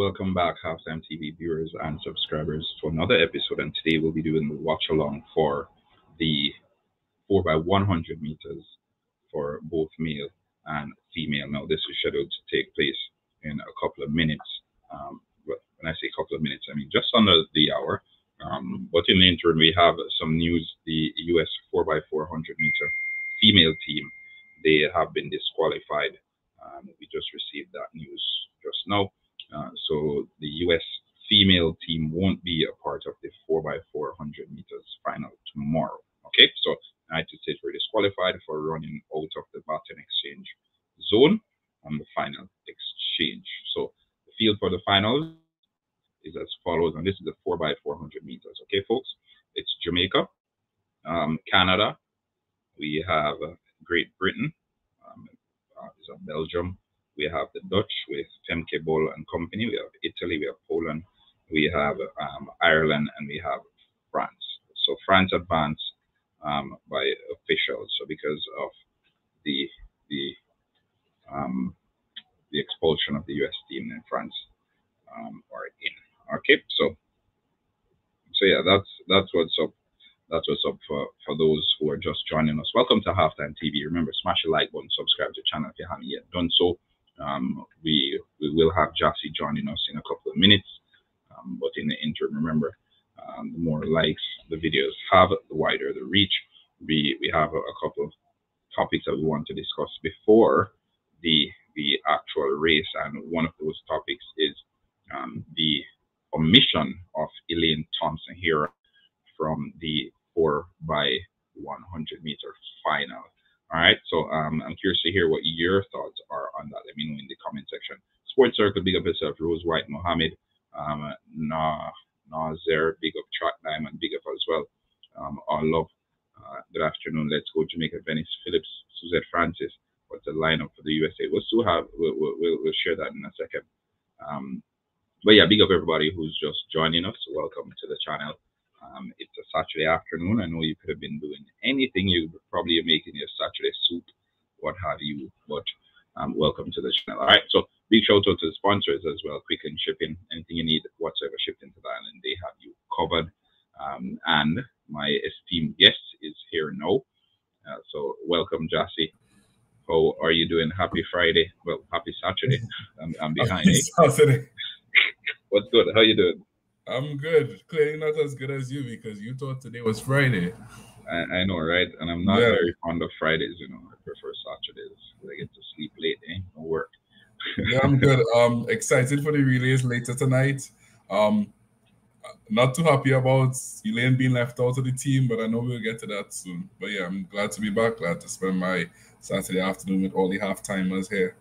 welcome back, Halftime TV viewers and subscribers, to another episode. And today we'll be doing the watch along for the 4 by 100 meters for both male and female. Now, this is scheduled to take place in a couple of minutes. But when I say a couple of minutes, I mean just under the hour. But in the interim, we have some news. The US 4 by 400 meter female team, they have been disqualified. We just received that news just now. So the US female team won't be a part of the 4 by 400 meters final tomorrow. Okay, so United States were disqualified for running out of the baton exchange zone on the final exchange. So the field for the finals is as follows, and this is the 4 by 400 meters. Okay, folks, it's Jamaica, Canada, we have Great Britain, Belgium, we have the Dutch with Femke Bol and Company, we have Italy, we have Poland, we have Ireland, and we have France. So France advanced by officials. So because of the expulsion of the US team, in France are in. Okay, so yeah, that's what's up. That's what's up for those who are just joining us. Welcome to Halftime TV. Remember, smash the like button, subscribe to the channel if you haven't yet done so. We will have Jassy joining us in a couple of minutes. But in the interim, remember, the more likes the videos have, the wider the reach. We have a couple of topics that we want to discuss before the actual race, and one of those topics is the omission of Elaine Thompson here from the 4 by 100 meter final. All right, so I'm curious to hear what your thoughts are on that. Let me know in the comment section. Sports Circle, big up yourself. Rose White Mohammed, Nazer, big up Track Diamond, big up as well. All love. Good afternoon. Let's go Jamaica. Venice Phillips, Suzette Francis. What's the lineup for the USA? We'll still have. We'll share that in a second. But yeah, big up everybody who's just joining us. Welcome to the channel. It's a Saturday afternoon. I know you could have been doing anything. You probably are making your Saturday soup, what have you. But welcome to the channel. All right. So big shout out to the sponsors as well. Quick and Shipping. Anything you need whatsoever shipped into the island, they have you covered. And my esteemed guest is here now. So welcome, Jassy. How are you doing? Happy Friday. Well, happy Saturday. I'm behind. Saturday. What's good? How you doing? I'm good. Clearly not as good as you because you thought today was Friday. I know, right? And I'm not very fond of Fridays, you know. I prefer Saturdays. I get to sleep late, no work. Yeah, I'm good. Excited for the relays later tonight. Not too happy about Elaine being left out of the team, but I know we'll get to that soon. But yeah, I'm glad to be back. Glad to spend my Saturday afternoon with all the half-timers here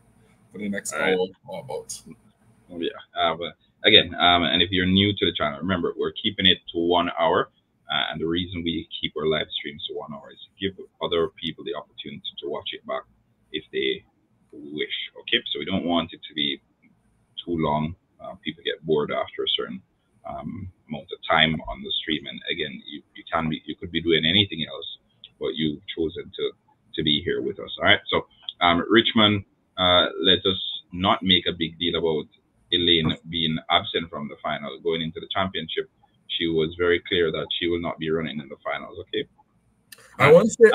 for the next hour or about. Yeah, but again, and if you're new to the channel, remember, we're keeping it to 1 hour. And the reason we keep our live streams to 1 hour is to give other people the opportunity to watch it back if they wish. Okay, so we don't want it to be too long. People get bored after a certain amount of time on the stream. And again, you could be doing anything else, but you've chosen to be here with us. All right. So Richmond, let us not make a big deal about Elaine being absent from the final going into the championship. She was very clear that she will not be running in the finals. Okay. I want to say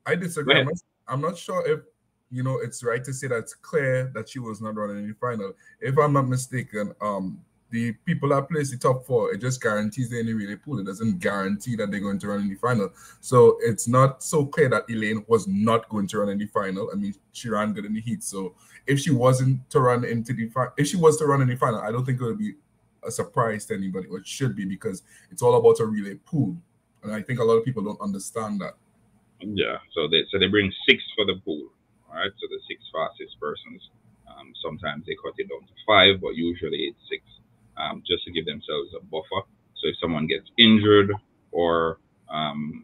I disagree. I'm not sure if it's right to say that it's clear that she was not running in the final. If I'm not mistaken, the people that place the top 4, it just guarantees they're in the relay pool. It doesn't guarantee that they're going to run in the final. So it's not so clear that Elaine was not going to run in the final. I mean, she ran good in the heat. So if she wasn't to run into the final, if she was to run in the final, I don't think it would be a surprise to anybody, or it should be, because it's all about a relay pool. And I think a lot of people don't understand that. Yeah. So they bring 6 for the pool. All right. So the 6 fastest persons. Sometimes they cut it down to 5, but usually it's 6. Just to give themselves a buffer. So if someone gets injured, or in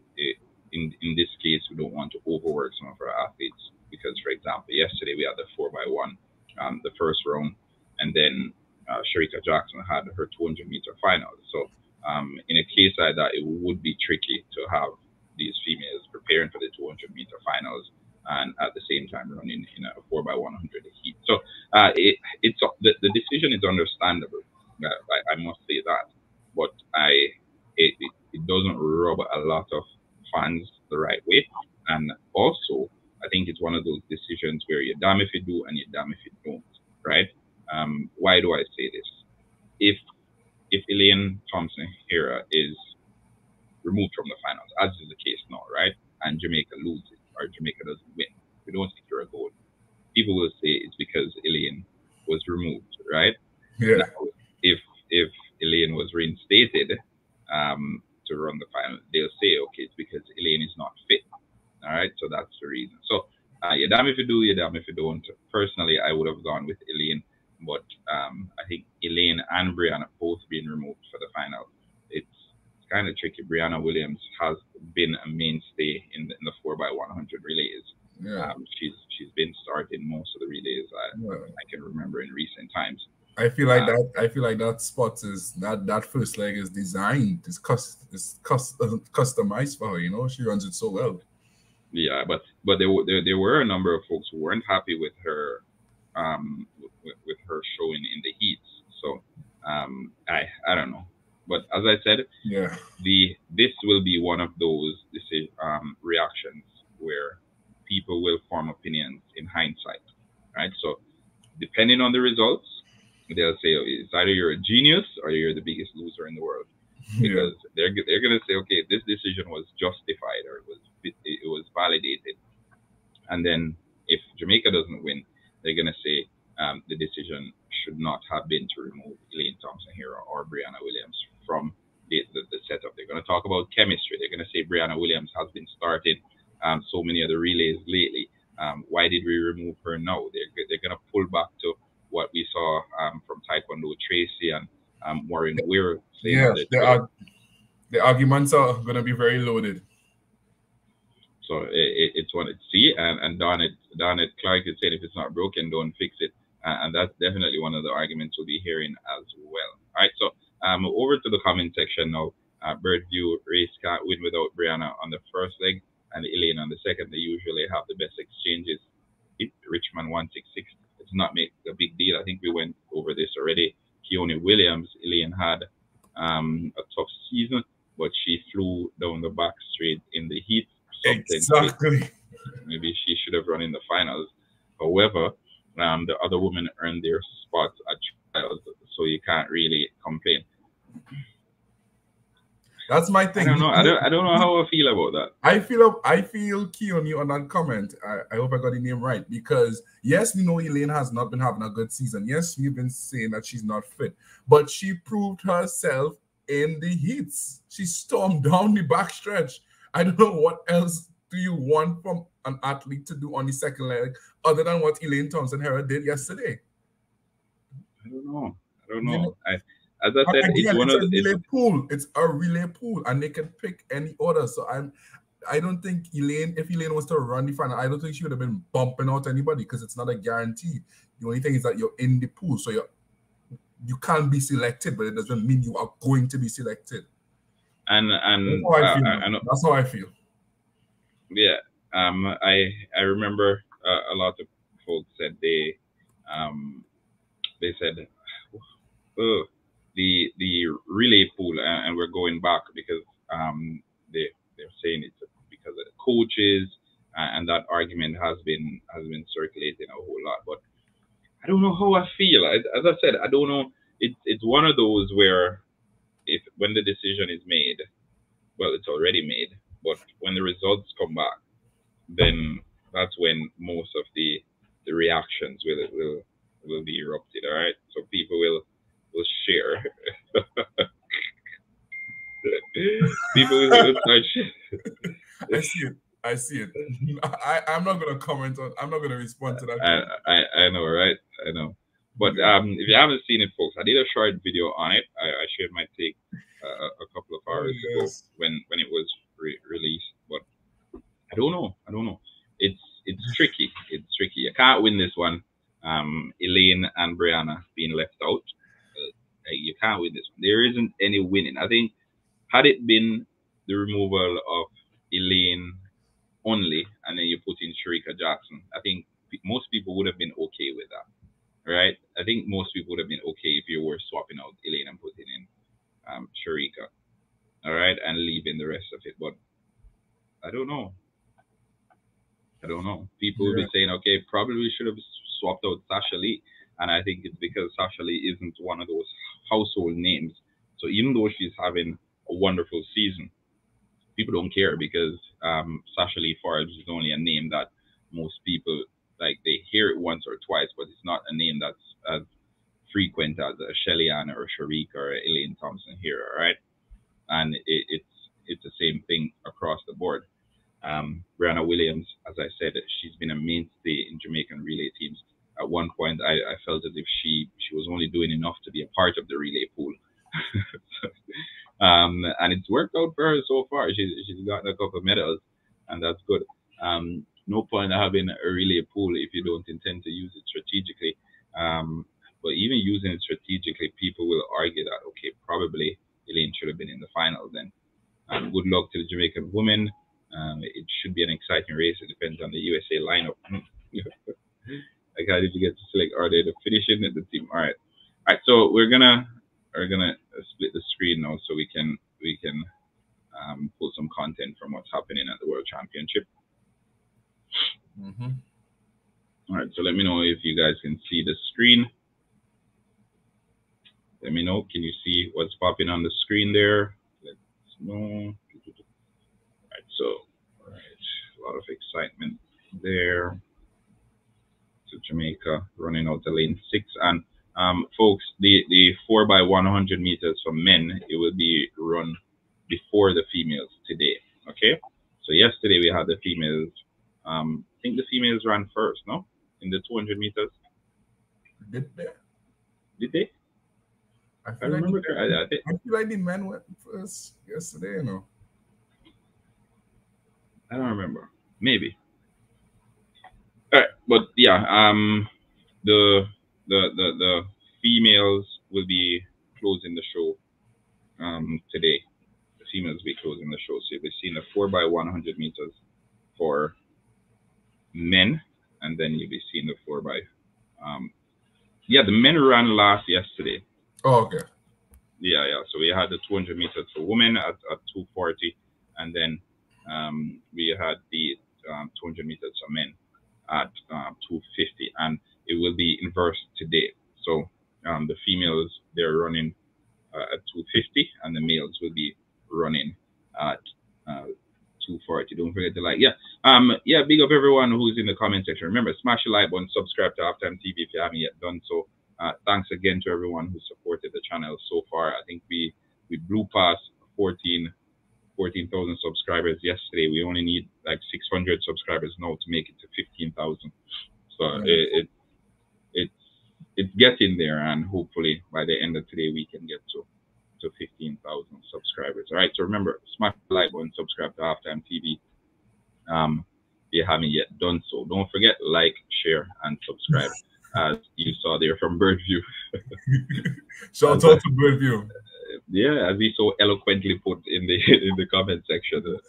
this case, we don't want to overwork some of our athletes, because, for example, yesterday we had the 4 by 1, the first round, and then Sharika Jackson had her 200 meter final. So in a case like that, it would be tricky to have these females preparing for the 200 meter finals and at the same time running in a 4 by 100 heat. So it's the decision is understandable. I must say that, but it doesn't rub a lot of fans the right way, and also I think it's one of those decisions where you're damn if you do and you're damn if you don't, right? Why do I say this? If Elaine Thompson Hera is removed from the finals, as is the case now, right? And Jamaica loses or Jamaica doesn't win, we don't secure a gold. People will say it's because Elaine was removed, right? Yeah. Now, if Elaine was reinstated to run the final, they'll say, okay, it's because Elaine is not fit. All right, so that's the reason. So you're damn if you do, you're damn if you don't. Personally, I would have gone with Elaine, but I think Elaine and Brianna both being removed for the final. It's kind of tricky. Brianna Williams has been a mainstay in the 4x100 relays. Yeah. She's been starting most of the relays I can remember in recent times. I feel like that spot is that first leg is designed, it's customized for her. You know, she runs it so well. Yeah, but there were a number of folks who weren't happy with her with her showing in the heats. So I don't know. But as I said, yeah, this will be one of those reactions where people will form opinions in hindsight, right? So depending on the results, they'll say it's either you're a genius or you're the biggest loser in the world, because they're gonna say, okay, this decision was justified or it was validated, and then if Jamaica doesn't win, they're gonna say the decision should not have been to remove Elaine Thompson Hero or Brianna Williams from the setup. They're gonna talk about chemistry. They're gonna say Brianna Williams has been starting so many of the relays lately. Why did we remove her now? They're gonna pull back to what we saw from Taekwondo Tracy and Warren Weir. Yeah, the arguments are going to be very loaded. So it's one to see, and Donnet Clark is saying if it's not broken, don't fix it, and that's definitely one of the arguments we'll be hearing as well. All right, so over to the comment section now. Birdview race can't win without Brianna on the first leg and Elaine on the second. They usually have the best exchanges. Richmond 166. It's not make a big deal. I think we went over this already. Keone Williams, Elaine had a tough season, but she flew down the back straight in the heat. Exactly. Maybe she should have run in the finals. However, the other women earned their spots at trials, so you can't really complain. That's my thing. I don't know how I feel about that. I feel key on you on that comment. I hope I got the name right, because yes, we know Elaine has not been having a good season. Yes, we've been saying that she's not fit, but she proved herself in the heats. She stormed down the backstretch. I don't know what else do you want from an athlete to do on the second leg other than what Elaine Thompson Hera did yesterday. I don't know. As I said, it's a relay pool, and they can pick any order. So I don't think if Elaine was to run the final, I don't think she would have been bumping out anybody, because it's not a guarantee. The only thing is that you're in the pool, so you can't be selected, but it doesn't mean you are going to be selected. And that's how I feel. Yeah, I remember a lot of folks said they said, oh, the relay pool, and we're going back because they're saying it's because of the coaches, and that argument has been circulating a whole lot. But I don't know how I feel. As I said, I don't know. It's one of those where when the decision is made, well, it's already made. But when the results come back, then that's when most of the reactions will be erupted. All right, so people will share. People will start sharing. I see it. I'm not gonna comment on. I'm not gonna respond to that. I know, right? I know. But if you haven't seen it, folks, I did a short video on it. I shared my take a couple of hours ago when it was released. But I don't know. It's tricky. It's tricky. You can't win this one. Elaine and Brianna being left out. You can't win this one. There isn't any winning. I think had it been the removal of Elaine only, and then you put in Sharika Jackson, I think most people would have been okay with that, right? I think most people would have been okay if you were swapping out Elaine and putting in Sharika, all right, and leaving the rest of it. But I don't know. People will be saying, okay, probably we should have swapped out Sasha Lee. And I think it's because Sasha Lee isn't one of those household names. So even though she's having a wonderful season, people don't care because Sasha Lee Forbes is only a name that most people, like, they hear it once or twice, but it's not a name that's as frequent as a Shelly Ann or a Sharika or Elaine Thompson here, all right? And it's the same thing across the board. Brianna Williams, as I said, she's been a mainstay in Jamaican relay teams. At one point, I felt as if she was only doing enough to be a part of the relay pool. And it's worked out for her so far. She's gotten a couple of medals, and that's good. No point in having a relay pool if you don't intend to use it strategically. But even using it strategically, people will argue that, okay, probably Elaine should have been in the finals then. Good luck to the Jamaican women. It should be an exciting race. It depends on the USA lineup. Like, how did you get to select? Are they the finishing at the team? All right. So we're gonna split the screen now so we can pull some content from what's happening at the World Championship. All right. So let me know if you guys can see the screen. Let me know. Can you see what's popping on the screen there? Let's know. So, all right, a lot of excitement there. So Jamaica running out the lane 6, and folks, the 4x100 meters for men, it will be run before the females today. Okay, so yesterday we had the females. I think the females ran first, no, in the 200 meters. Did they? Did they? I remember. I feel like the men went first yesterday. No. I don't remember. Maybe. All right, but yeah, the females will be closing the show today. The females will be closing the show. So you'll be seeing the 4x100 meters for men, and then you'll be seeing the 4x. Yeah, the men ran last yesterday. Oh, okay. Yeah. So we had the 200 meters for women at 2:40, and then we had the 200 meters for men at 2:50, and it will be inverse today. So the females, they're running at 2:50, and the males will be running at 2:40. Don't forget to like. Yeah, big up everyone who's in the comment section. Remember, smash the like button, subscribe to Halftime TV if you haven't yet done so. Thanks again to everyone who supported the channel so far. I think we blew past 14,000 subscribers yesterday. We only need like 600 subscribers now to make it to 15,000. So it's getting there, and hopefully by the end of today we can get to 15,000 subscribers. All right. So remember, smash the like button, subscribe to Halftime TV. If you haven't yet done so, don't forget, like, share, and subscribe. As you saw there from Birdview. Shout out to Birdview. Yeah, as he so eloquently put in the comment section.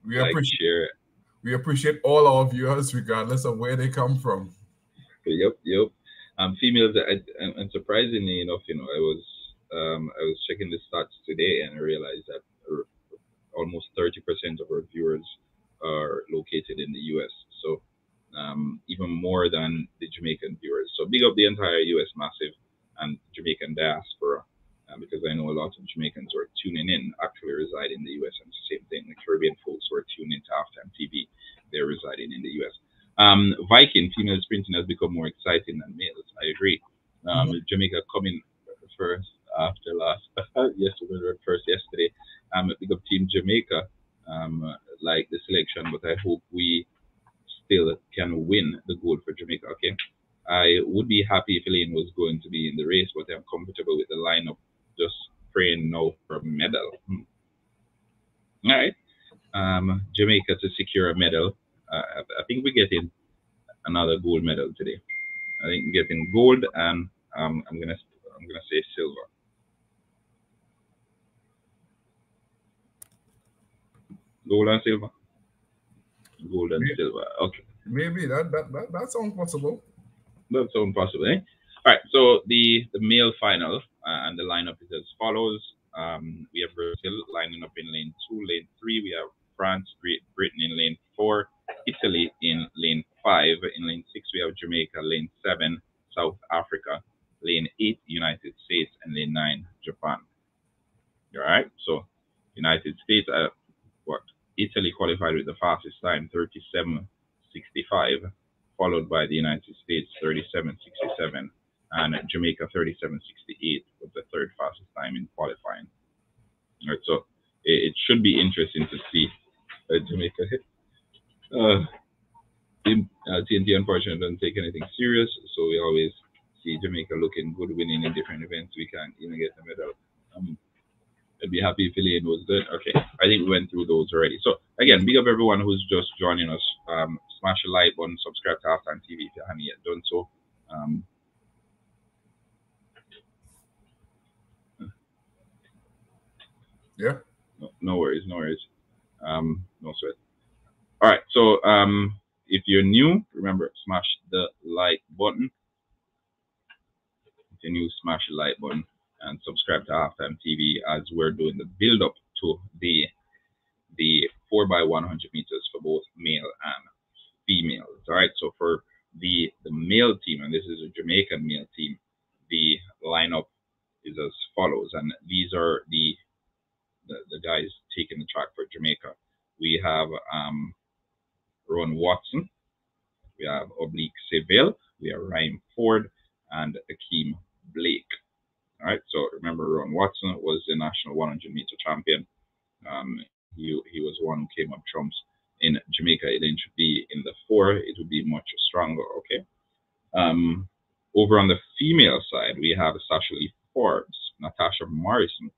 We appreciate all our viewers, regardless of where they come from. Yep. Females, and surprisingly enough, I was checking the stats today, and I realized that almost 30% of our viewers are located in the U.S. So even more than the Jamaican viewers. So big up the entire U.S. massive and Jamaican diaspora. Because I know a lot of Jamaicans who are tuning in actually reside in the U.S. and it's the same thing. The Caribbean folks who are tuning into Halftime TV, they're residing in the U.S. Viking female sprinting has become more exciting than males. I agree. Jamaica coming first after last. Yesterday, first yesterday. Big up Team Jamaica. Like the selection, but I hope we still can win the gold for Jamaica. Okay. I would be happy if Elaine was going to be in the race, but I'm comfortable with the lineup. Just praying now for a medal. All right. Jamaica to secure a medal. I think we're getting another gold medal today. I think we're getting gold, and I'm gonna say silver. Gold and silver. Gold and silver. Okay. Maybe that sounds possible. That sounds possible, eh? All right. So the male final and the lineup is as follows. We have Brazil lining up in lane 2, lane 3. We have France, Great Britain in lane 4, Italy in lane 5. In lane 6, we have Jamaica, lane 7, South Africa, lane 8, United States, and lane 9, Japan. All right. So United States, what? Italy qualified with the fastest time, 37.65, followed by the United States, 37.67, and Jamaica, 37.68, was the third fastest time in qualifying. All right, so it should be interesting to see Jamaica hit. TNT unfortunately doesn't take anything serious, so we always see Jamaica looking good, winning in different events. We can't even get the medal. I'd be happy if Elaine was good. Okay, I think we went through those already. So again, big up everyone who's just joining us. Smash the like button, subscribe to Halftime TV if you haven't yet done so. Yeah. No worries, no worries. No sweat. All right, so if you're new, remember smash the like button. If you're new, smash the like button and subscribe to Halftime TV as we're doing the build up to the 4x100 meters for both male and females. All right, so for the male team, and this is a Jamaican male team, the lineup is as follows, and these are the guys taking the track for Jamaica. We have Ron Watson, we have Oblique Seville, we have Ryan Ford, and Akeem Blake. All right, so remember Ron Watson was the national 100-meter champion. He was one who came up trumps in Jamaica. It should be in the 4. It would be much stronger. Okay. Over on the female side, we have Sasha Lee Forbes, Natasha Morrison,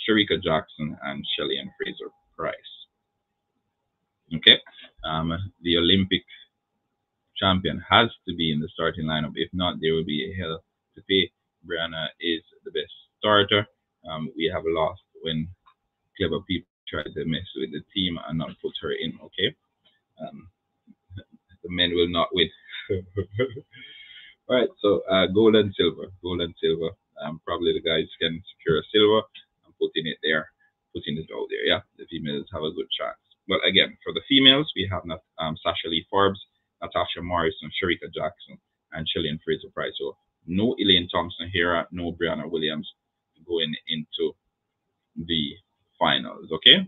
Sharika Jackson, and Shelly Ann Fraser Price. Okay. The Olympic champion has to be in the starting lineup. If not, there will be a hell to pay. Brianna is the best starter. We have lost when clever people try to mess with the team and not put her in. Okay. The men will not win. All right, so gold and silver. Probably the guys can secure a silver and putting it out there. Yeah, the females have a good chance. But again, for the females, we have Sasha Lee Forbes, Natasha Morrison, Sharika Jackson, and Chillian Fraser Price. So no Elaine Thompson here, no Brianna Williams going into the finals. Okay.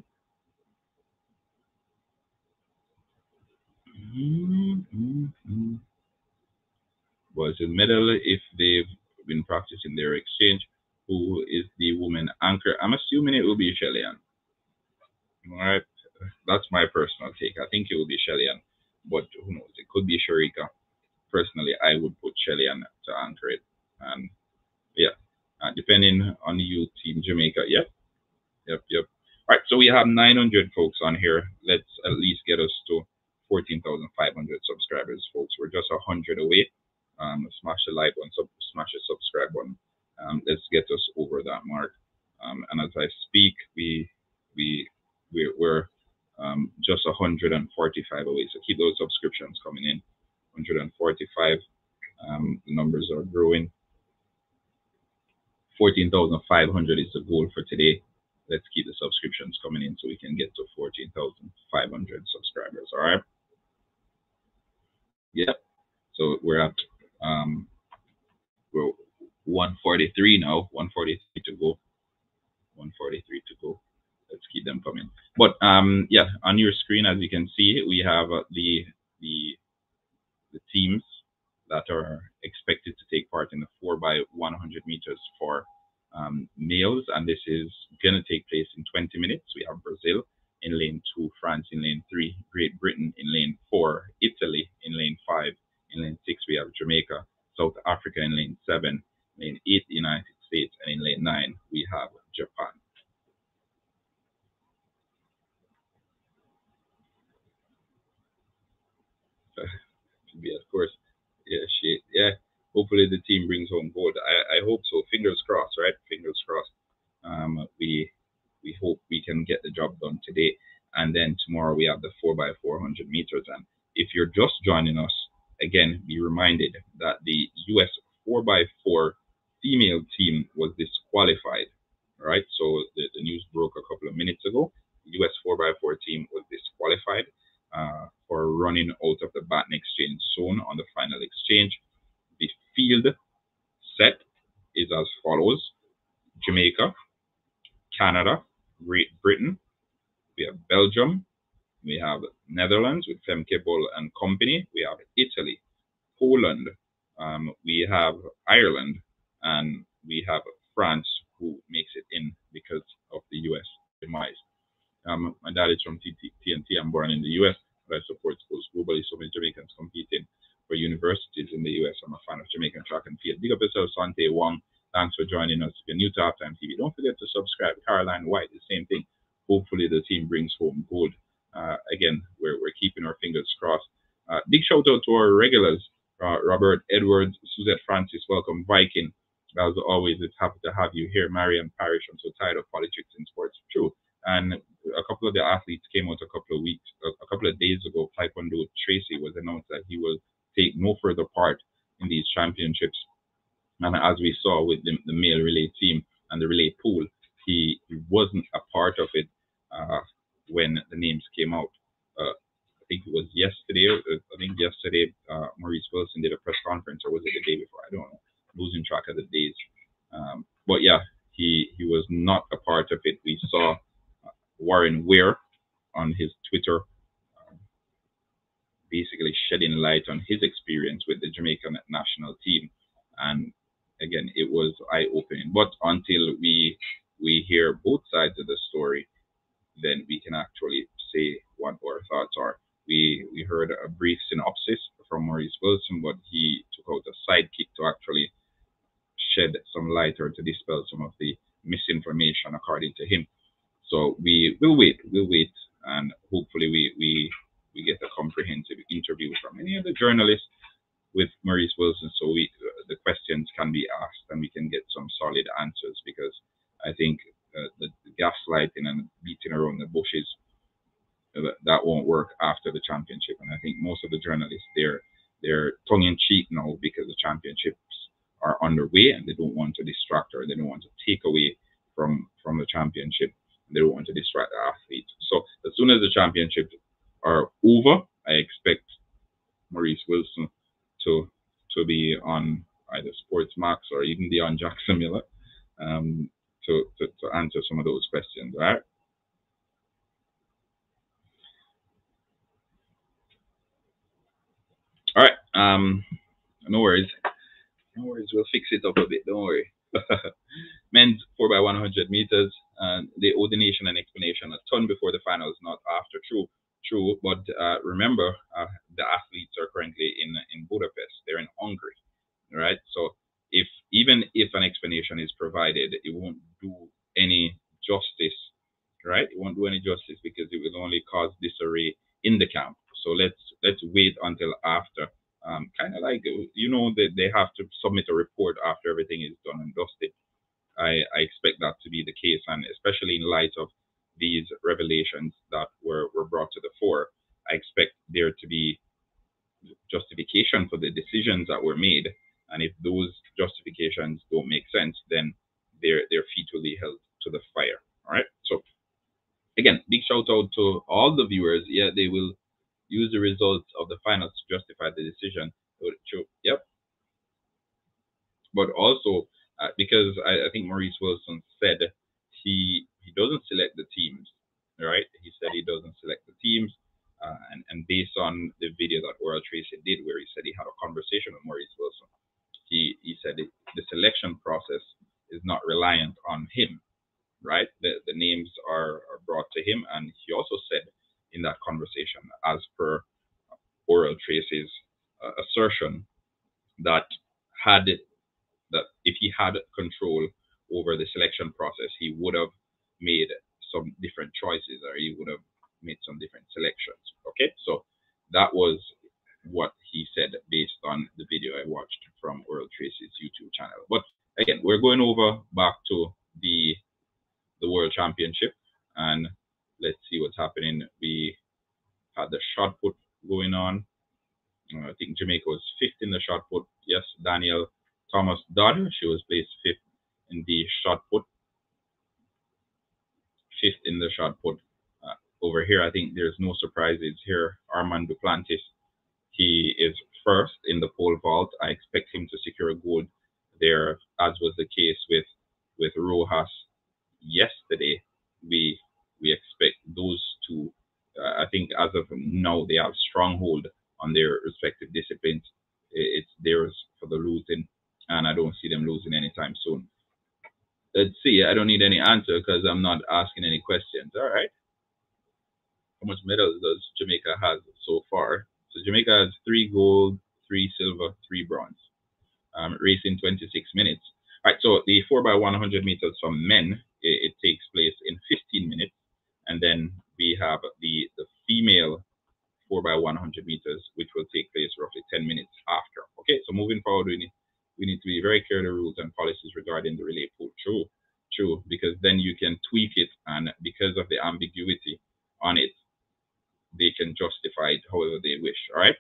Was in medal if they've been practicing their exchange. Who is the woman anchor? I'm assuming it will be Shelly Ann. All right, that's my personal take. I think it will be Shelly Ann, but who knows? It could be Sharika. Personally, I would put Shelly Ann to anchor it. Yeah, depending on you, Team Jamaica. Yep. All right, so we have 900 folks on here. Let's at least get us to 14,500 subscribers, folks. We're just 100 away. Smash the like button, smash the subscribe button. Let's get us over that mark. And as I speak, we're just 145 away. So keep those subscriptions coming in. 145. The numbers are growing. 14,500 is the goal for today. Let's keep the subscriptions coming in so we can get to 14,500 subscribers. All right. Yep. So we're at 143 now. 143 to go. 143 to go. Let's keep them coming. But yeah, on your screen, as you can see, we have the teams that are expected to take part in the 4x100 meters for males, and this is going to take place in 20 minutes. We have Brazil in lane 2, France in lane 3, Great Britain in lane 4, Italy in lane 5, in lane 6 we have Jamaica, South Africa in lane 7, lane 8 the United States, and in lane 9 we have Japan. Be of course, yeah. Hopefully the team brings home gold. I hope so. Fingers crossed, right? Fingers crossed. We hope we can get the job done today, and then tomorrow we have the 4x400 meters, and if you're just joining us, again, be reminded that the US 4x4 female team was disqualified. All right, so the news broke a couple of minutes ago. The US 4x4 team was disqualified for running out of the baton exchange zone on the final exchange. The field set is as follows: Jamaica, Canada, Great Britain, we have Belgium, we have Netherlands with Femke Bol and Company, we have Italy, Poland, we have Ireland, and we have France, who makes it in because of the US demise. My dad is from TNT. I'm born in the US, but I support schools globally. So many Jamaicans competing for universities in the US. I'm a fan of Jamaican track and field. Big up yourself, Sante Wong. Thanks for joining us. If you're new to Halftime TV, don't forget to subscribe. Caroline White, the same thing. Hopefully the team brings home gold. Again, we're keeping our fingers crossed. Big shout out to our regulars, Robert Edwards, Suzette Francis, welcome, Viking. As always, it's happy to have you here. Mariam Parish, I'm so tired of politics in sports. True. And a couple of the athletes came out a couple of days ago. Taekwondo Tracy was announced that he will take no further part in these championships. And as we saw with the male relay team and the relay pool, he wasn't a part of it when the names came out. I think it was yesterday. Maurice Wilson did a press conference, or was it the day before? I don't know. Losing track of the days. But yeah, he was not a part of it. We saw Warren Weir on his Twitter basically shedding light on his experience with the Jamaican national team. And again, it was eye-opening. But until we hear both sides of the story, then we can actually say what our thoughts are. We heard a brief synopsis from Maurice Wilson, but he took out a sidekick to actually shed some light or to dispel some of the misinformation according to him. So we'll wait, and hopefully we get a comprehensive interview from any of the journalists with Maurice Wilson, so the questions can be asked and we can get some solid answers, because I think the gaslighting and beating around the bushes, that won't work after the championship. And I think most of the journalists, they're tongue in cheek now because the championships are underway and they don't want to distract, or they don't want to take away from the championship. They don't want to distract the athletes. So as soon as the championships are over, I expect Maurice Wilson to be on either Sports Max or even be on Jackson Miller to answer some of those questions. All right. All right. No worries. We'll fix it up a bit. Don't worry. Men's 4x100 meters. They owe the nation an explanation a ton before the finals, not after. True. But remember, the athletes are currently in Budapest. They're in Hungary, right? So even if an explanation is provided, it won't do any justice, right? It won't do any justice because it will only cause disarray in the camp. So let's wait until after. Kind of like, that they have to submit a report after everything is done and dusted. I expect that to be the case, and especially in light of these revelations that were brought to the fore, I expect there to be justification for the decisions that were made. And if those justifications don't make sense, then their feet will be held to the fire. All right. So again, big shout out to all the viewers. Yeah, they will use the results of the finals to justify the decision. Yep. But also, because I think Maurice Wilson said he doesn't select the teams, right? He said he doesn't select the teams. And based on the video that Oral Tracy did, where he said he had a conversation with Maurice Wilson, he said the selection process is not reliant on him, right? The names are brought to him. And he also said in that conversation, as per Oral Tracy's assertion, that if he had control over the selection process, he would have made some different choices, or he would have made some different selections. Okay, so that was what he said based on the video I watched from Oral Tracy's YouTube channel. But again, we're going over back to the World Championship, and let's see what's happening. We had the shot put going on. I think Jamaica was 5th in the shot put. Yes, Daniel Thomas Dodd, she was placed 5th in the shot put. 5th in the shot put. Over here, I think there's no surprises here. Armand Duplantis, he is 1st in the pole vault. I expect him to secure a gold there, as was the case with Rojas yesterday. We expect those two. I think as of now, they have stronghold on their respective disciplines. It's theirs for the losing, and I don't see them losing anytime soon. Let's see. I don't need any answer because I'm not asking any questions. All right. How much medals does Jamaica have so far? So Jamaica has 3 gold, 3 silver, 3 bronze. Racing 26 minutes. All right. So the 4x100 meters for men, it takes place in 15 minutes. And then we have the female 4x100 meters, which will take place roughly 10 minutes after. Okay, so moving forward, we need to be very clear of the rules and policies regarding the relay pool. True, because then you can tweak it, and because of the ambiguity on it, they can justify it however they wish. All right.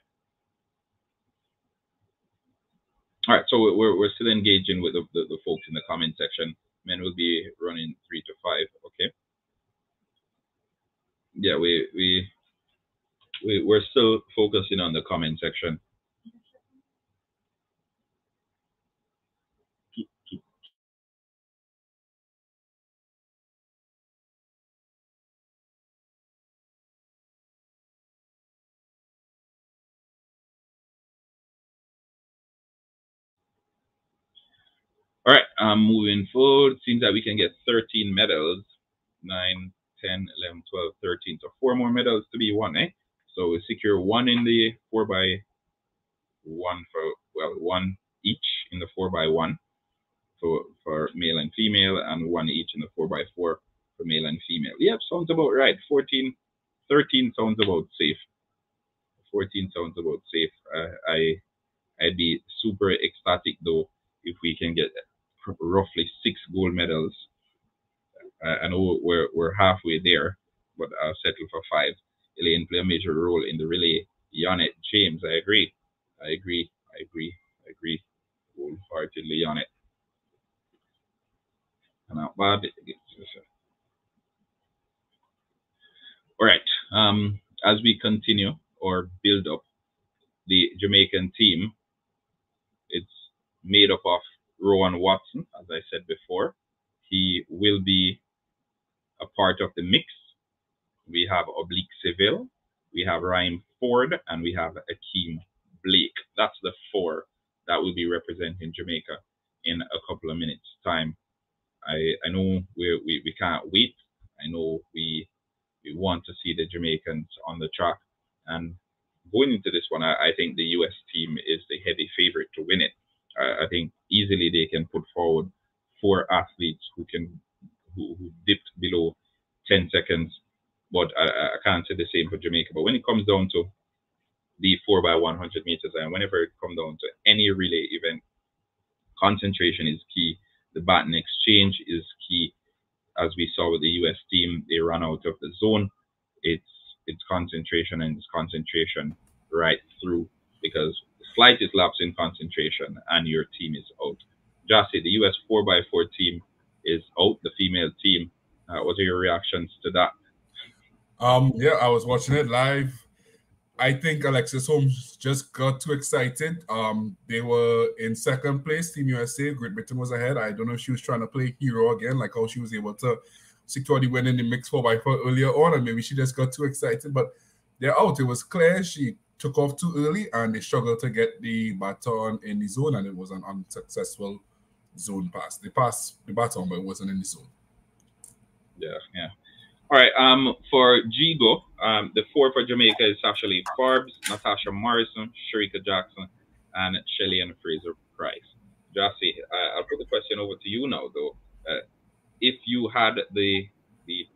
All right, so we're still engaging with the folks in the comment section. Men will be running 3 to 5. Okay. Yeah, we're still focusing on the comment section. All right, moving forward. Seems that we can get 13 medals. 9, 10, 11, 12, 13. So 4 more medals to be won, eh? So we secure 1 in the 4x1 1 each in the 4x1 for male and female, and 1 each in the 4x4 for male and female. Yep, sounds about right. 13 sounds about safe. 14 sounds about safe. I'd be super ecstatic though if we can get roughly 6 gold medals. I know we're halfway there, but I'll settle for 5. Elaine play a major role in the relay. Yonette James, I agree wholeheartedly on it. Not bad. All right. As we continue or build up the Jamaican team, it's made up of Rowan Watson, as I said before. He will be a part of the mix. We have Oblique Seville, we have Ryan Ford, and we have Akeem Blake. That's the 4 that will be representing Jamaica in a couple of minutes' time. I know we can't wait. I know we want to see the Jamaicans on the track. And going into this one, I think the US team is the heavy favorite to win it. I think easily they can put forward 4 athletes who dipped below 10 seconds. But I can't say the same for Jamaica. But when it comes down to the 4x100 meters, and whenever it comes down to any relay event, concentration is key. The baton exchange is key. As we saw with the US team, they ran out of the zone. It's concentration, and it's concentration right through, because the slightest lapse in concentration and your team is out. Jassy, the US 4x4 team is out, the female team. What are your reactions to that? Yeah, I was watching it live. I think Alexis Holmes just got too excited. They were in 2nd place, Team USA. Great Britain was ahead. I don't know if she was trying to play hero again, like how she was able to secure the win in the mixed 4x4 earlier on, and maybe she just got too excited. But they're out. It was clear she took off too early, and they struggled to get the baton in the zone, and it was an unsuccessful zone pass. They passed the baton, but it wasn't in the zone. Yeah. All right, for Jigo, the 4 for Jamaica is actually Forbes, Natasha Morrison, Sharika Jackson, and Shelly and Fraser Price. Jassy, I'll put the question over to you now, though. If you had the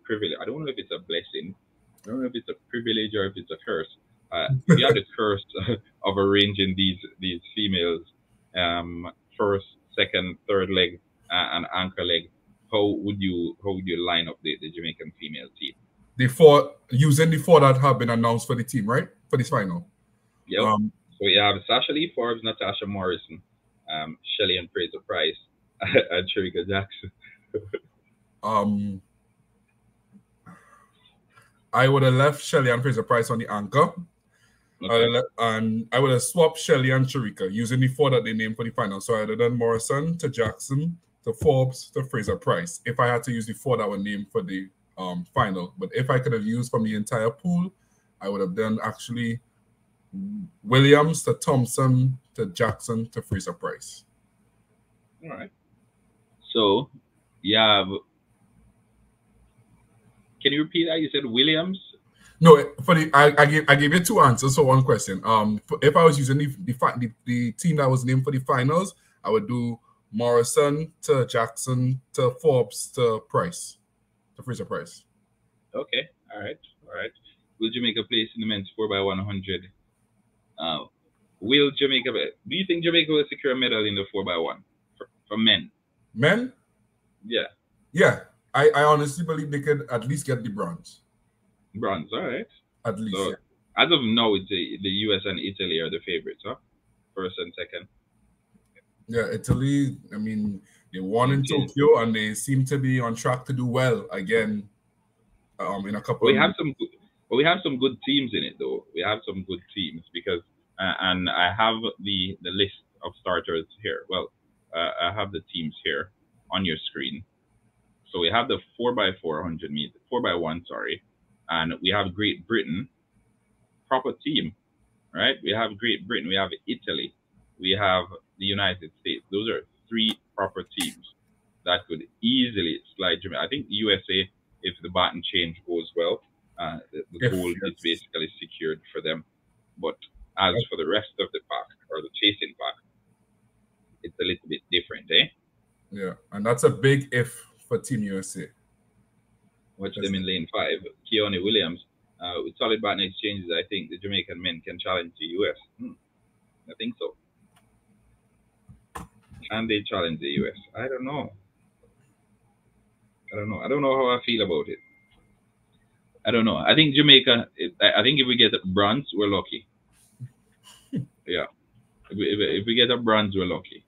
privilege, I don't know if it's a blessing, I don't know if it's a privilege or if it's a curse. If you had the curse of arranging these females, 1st, 2nd, 3rd leg, and anchor leg, how would you line up the Jamaican female team? The 4 using the 4 that have been announced for the team, right? For this final. Yep. So you have Sasha Lee Forbes, Natasha Morrison, Shelly and Fraser Price, and Sherika Jackson. I would have left Shelly and Fraser Price on the anchor. Okay. And I would have swapped Shelly and Sherika using the 4 that they named for the final. So I would have done Morrison to Jackson to Forbes to Fraser Price if I had to use the 4 that were named for the final. But if I could have used from the entire pool, I would have done actually Williams to Thompson to Jackson to Fraser Price. All right. So you have. Can you repeat that? You said Williams. No, for the I gave you 2 answers for 1 question. If I was using the team that was named for the finals, I would do Morrison to Jackson to Forbes to Price, to Fraser Price. Okay, all right. Will Jamaica place in the men's 4x100? Will Jamaica? Do you think Jamaica will secure a medal in the 4x1 for men? Men? Yeah. Yeah, I honestly believe they could at least get the bronze. Bronze, all right. At least. So, yeah. As of now, it's the US and Italy are the favorites, huh? First and second. Yeah, Italy. I mean, they won in Tokyo, and they seem to be on track to do well again. In a couple. We have some good teams in it, though. We have some good teams because, and I have the list of starters here. Well, I have the teams here on your screen. So we have the 4x400 meter, 4x1, sorry, and we have Great Britain, proper team, right? We have Great Britain, we have Italy, we have the United States. Those are 3 proper teams that could easily slide Jamaica. I think the USA, if the baton change goes well, the goal is basically secured for them. But as for the rest of the pack, or the chasing pack, it's a little bit different, eh? Yeah, and that's a big if for Team USA. Watch them in lane 5. Keone Williams. With solid baton exchanges, I think the Jamaican men can challenge the US. I think so. Can they challenge the US? I don't know. I don't know how I feel about it. I don't know. I think Jamaica, I think if we get a bronze, we're lucky. Yeah. If we get a bronze, we're lucky.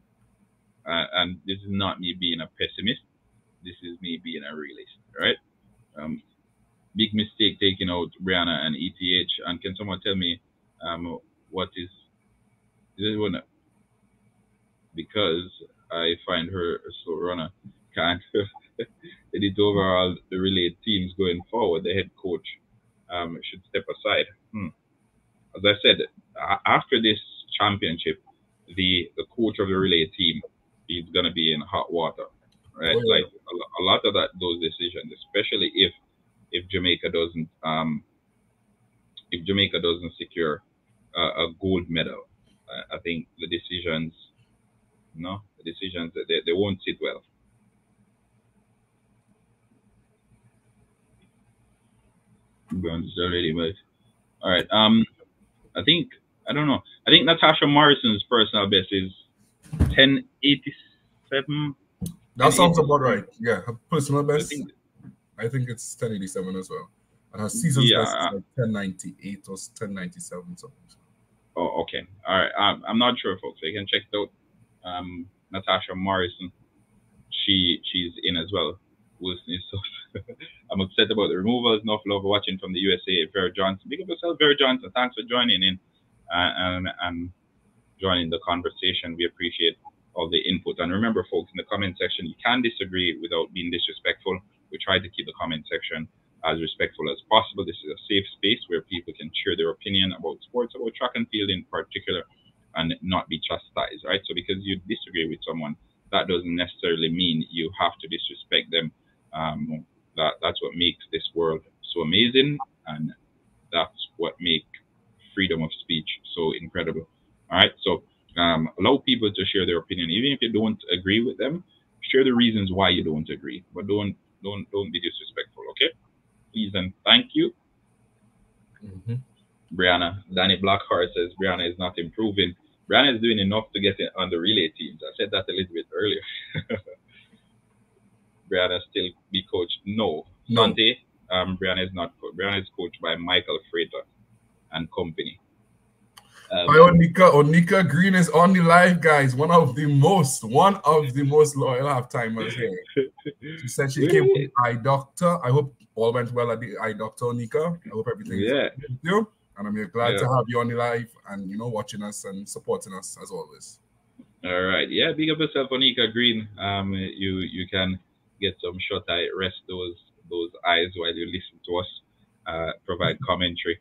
And this is not me being a pessimist. This is me being a realist, right? Big mistake taking out Brianna and ETH. And can someone tell me what is this one? Because I find her a slow runner. Can't edit overall the relay teams going forward. The head coach should step aside. As I said, after this championship, the coach of the relay team is gonna be in hot water, right? Like a lot of those decisions, especially if Jamaica doesn't secure a gold medal, I think the decisions they won't sit well. Bronze already, but all right. I think Natasha Morrison's personal best is 1087. That sounds about right. Yeah, her personal best. I think it's 1087 as well. And her season's best is like 1098 or 1097 something. Oh, okay. All right. I'm not sure, folks. You can check it out. Natasha Morrison, she's in as well. I'm upset about the removals. Enough love watching from the USA. Vera Johnson, big up yourself, Vera Johnson. Thanks for joining in and joining the conversation. We appreciate all the input. And remember, folks, in the comment section, you can disagree without being disrespectful. We try to keep the comment section as respectful as possible. This is a safe space where people can share their opinion about sports, about track and field in particular, and not be chastised, right? So because you disagree with someone, that doesn't necessarily mean you have to disrespect them. That's what makes this world so amazing, and that's what makes freedom of speech so incredible. All right, so allow people to share their opinion, even if you don't agree with them. Share the reasons why you don't agree, but don't be disrespectful, okay? Please and thank you. Brianna, Danny Blackhart says Brianna is not improving. Brianna is doing enough to get on the relay teams. I said that a little bit earlier. Brianna still be coached? No. Sante, Brianna is not coached. Brianna is coached by Michael Frater and company. Onika Green is on the live, guys. One of the most loyal half-timers here. She said she came with the eye doctor. I hope all went well at the eye doctor, Onika. I hope everything is okay with you. And I'm glad to have you on the live and watching us and supporting us as always. All right. Yeah, big up yourself, Onika Green. You can get some shut eye, rest those eyes while you listen to us, provide commentary.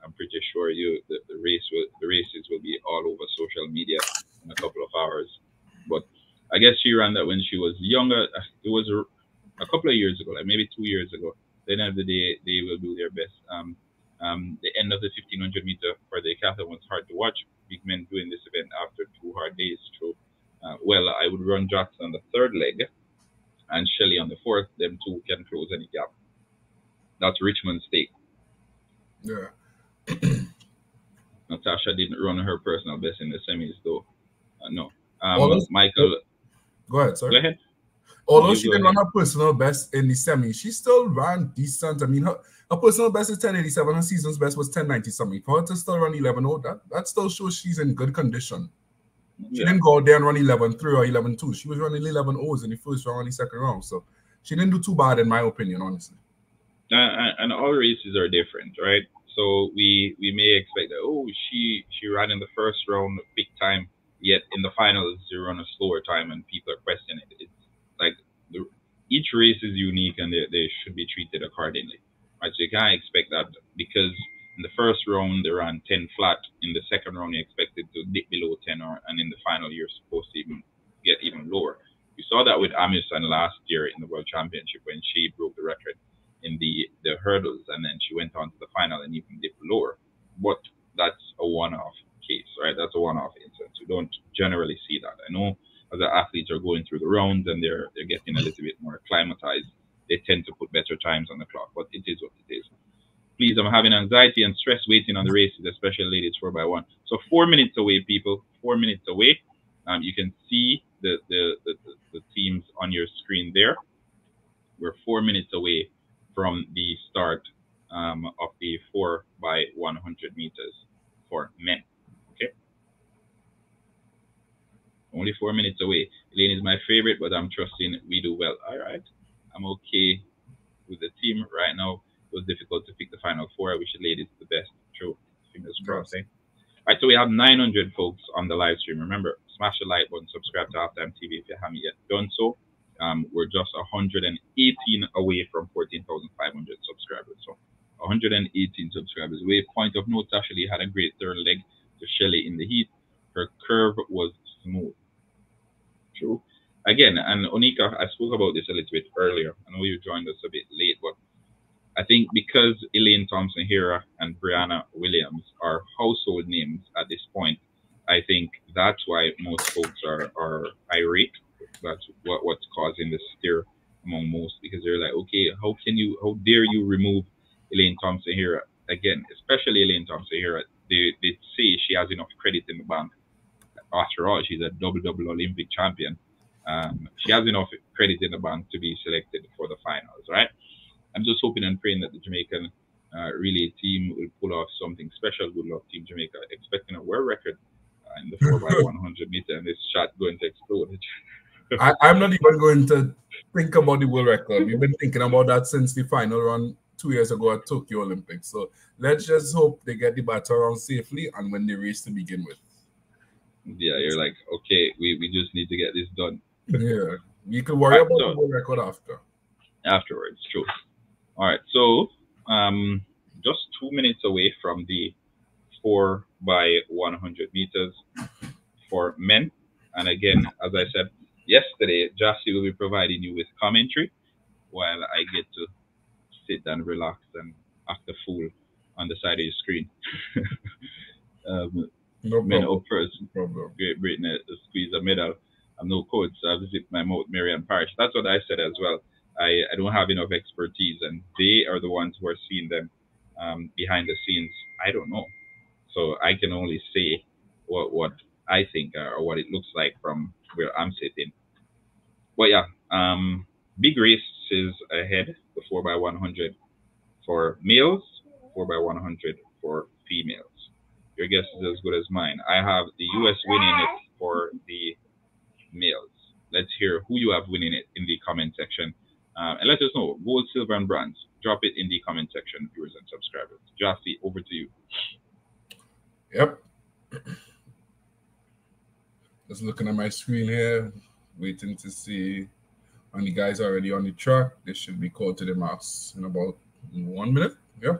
I'm pretty sure the races will be all over social media in a couple of hours. But I guess she ran that when she was younger. It was a couple of years ago, like maybe 2 years ago. Then at the day they will do their best. The end of the 1500 meter for the decathlon was hard to watch. Big men doing this event after 2 hard days. True. Well, I would run Jackson on the third leg and Shelley on the fourth. Them two can close any gap. That's Richmond's stake. Yeah. Natasha didn't run her personal best in the semis, though. No. Michael. Go ahead, sir. Go ahead. Although she didn't run her personal best in the semi, she still ran decent. I mean, her personal best is 1087. Her season's best was 1090 something. For her to still run 11.0, that still shows she's in good condition. She didn't go out there and run 11.3 or 11.2. She was running 11.0s in the first round and the second round. So she didn't do too bad, in my opinion, honestly. And all races are different, right? So we may expect that, she ran in the first round big time, yet in the finals she run a slower time and people are questioning it. It's like each race is unique and they should be treated accordingly. Right? So you can't expect that because in the first round they ran 10 flat, in the second round you expected to dip below 10, and in the final you're supposed to even get even lower. We saw that with Amundsen last year in the World Championship when she broke the record in the hurdles, and then she went on to the final and even dipped lower. But that's a one-off case, right? That's a one-off instance. You don't generally see that. I know as the athletes are going through the rounds and they're getting a little bit more acclimatized, they tend to put better times on the clock, but it is what it is. Please, I'm having anxiety and stress waiting on the races, especially ladies 4x1. So 4 minutes away, people, 4 minutes away. You can see the teams on your screen there. We're 4 minutes away from the start of the 4x100 meters for men. Okay, only 4 minutes away. Elaine is my favorite, but I'm trusting we do well. All right, I'm okay with the team right now. It was difficult to pick the final four. I wish the ladies the best. True, fingers crossed. Eh? All right, so we have 900 folks on the live stream. Remember, smash the like button, subscribe to Halftime TV if you haven't yet done so. We're just 118 away from 14,500 subscribers. So 118 subscribers away. Point of note, Tasha Lee had a great third leg to Shelley in the heat. Her curve was smooth. True. Again, and Onika, I spoke about this a little bit earlier. I know you joined us a bit late, but I think because Elaine Thompson-Herah and Brianna Williams are household names at this point, I think that's why most folks are irate. That's what's causing the stir among most, because they're like, okay, how dare you remove Elaine Thompson-Herah again, especially Elaine Thompson-Herah. They say she has enough credit in the bank. After all, she's a double Olympic champion. She has enough credit in the bank to be selected for the finals, right? I'm just hoping and praying that the Jamaican relay team will pull off something special. Good luck, Team Jamaica. Expecting a world record in the 4x100 meter, and this shot going to explode. I'm not even going to think about the world record. We've been thinking about that since the final run 2 years ago at Tokyo Olympics. So let's just hope they get the battle around safely and win the race to begin with. Yeah, you're like, okay, we just need to get this done. Yeah, we could worry about the world record afterwards. True. All right, so just 2 minutes away from the 4x100 meters for men. And again, as I said yesterday, Jassy will be providing you with commentary while I get to sit and relax and act a fool on the side of your screen. Men up first. Great Britain squeeze a medal. I'm no coach, so I've zipped my mouth, Marianne Parrish. That's what I said as well. I don't have enough expertise, and they are the ones who are seeing them behind the scenes. I don't know. So I can only say what I think or what it looks like from where I'm sitting. But yeah, big races ahead, the 4x100 for males, 4x100 for females. your guess is as good as mine. I have the US winning it for the males. Let's hear who you have winning it in the comment section. And let us know, gold, silver, and bronze. Drop it in the comment section, viewers and subscribers. Jossie, over to you. Yep. Just looking at my screen here, waiting to see how many guys are already on the track. They should be called to the marks in about 1 minute. Yeah.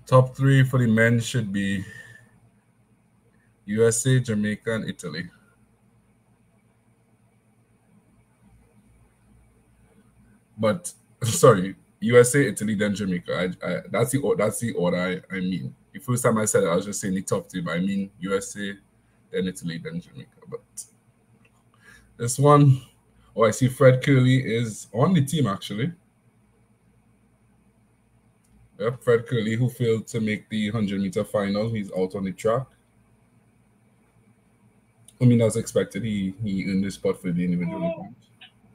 Top 3 for the men should be USA, Jamaica, and Italy. But sorry, USA, Italy, then Jamaica. That's the order I mean. The first time I said it, I was just saying the top 3, but I mean USA, then Italy, then Jamaica. But this one, I see Fred Curley is on the team actually. Yep, Fred Curley, who failed to make the 100-meter final, he's out on the track. I mean, as expected, he earned the spot for the individual event.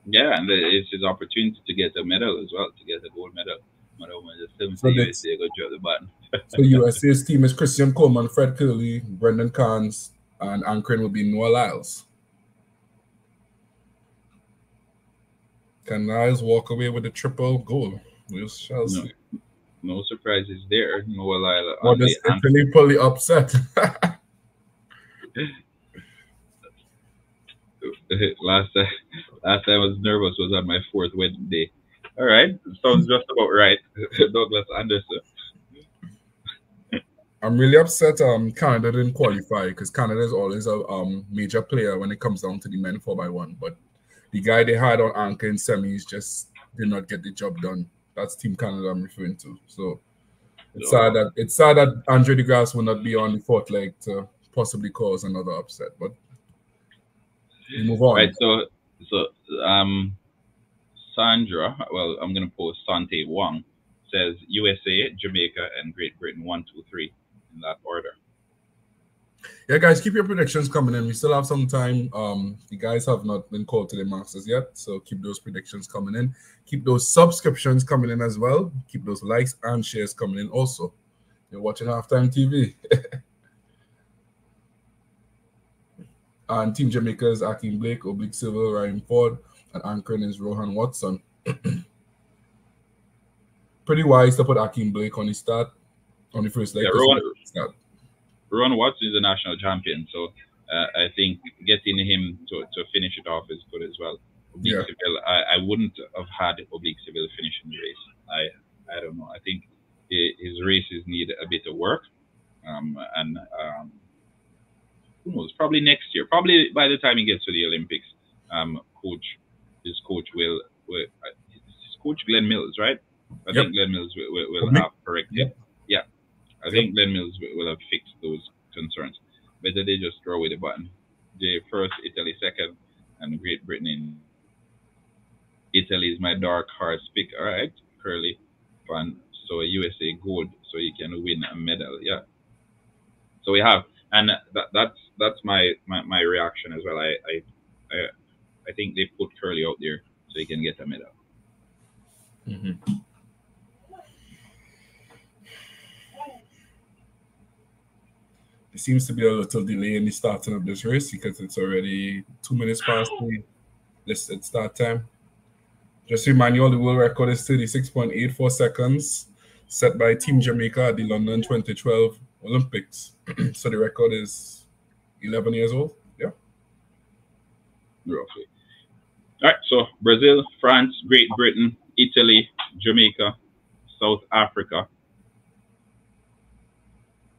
Yeah, and it's his opportunity to get a medal as well, to get a gold medal. So USA go drop the button. So USA's team is Christian Coleman, Fred Curley, Brendan Carnes, and anchoring will be Noah Lyles. Can Lyles walk away with a triple gold? We shall see. No surprises there. Noah Lyles. Or does Italy pull the upset? Last time I was nervous was on my 4th wedding day. All right, sounds just about right. Douglas Anderson. I'm really upset Canada didn't qualify, because Canada is always a major player when it comes down to the men 4x1. But the guy they had on anchor in semis just did not get the job done. That's Team Canada I'm referring to. So it's sad that Andre DeGrasse will not be on the 4th leg to possibly cause another upset. But we move on. Right. So Sandra, well, I'm gonna post Sante Wong, says USA, Jamaica, and Great Britain 1, 2, 3 in that order. Yeah, guys, keep your predictions coming in. We still have some time. The guys have not been called to the Masters yet, so keep those predictions coming in. Keep those subscriptions coming in as well. Keep those likes and shares coming in also. You're watching Halftime TV. And Team Jamaica is Akeem Blake, Oblique Silver, Ryan Ford, and anchoring is Rohan Watson. Pretty wise to put Akeem Blake on the start, on the first leg. Yeah, Rohan Watson is a national champion, so I think getting him to finish it off is good as well. Oblique Seville, I wouldn't have had Oblique Seville finishing the race. I don't know. I think his races need a bit of work, and who knows? Probably next year. Probably by the time he gets to the Olympics, his coach Glenn Mills, right? I think Glenn Mills will have corrected. Yeah. I think Glenn Mills will have fixed those concerns. Better they just throw away the button. The first, Italy second, and Great Britain in. Italy is my dark horse pick. All right, Curly, fun. So USA gold, so he can win a medal. Yeah. So we have, and that's my reaction as well. I think they put Curly out there so he can get a medal. Mm-hmm. There seems to be a little delay in the starting of this race because it's already 2 minutes past the listed start time. Just to remind you all, the world record is 36.84 seconds, set by Team Jamaica at the London 2012 Olympics. So the record is 11 years old. Yeah. Roughly. All right. So Brazil, France, Great Britain, Italy, Jamaica, South Africa,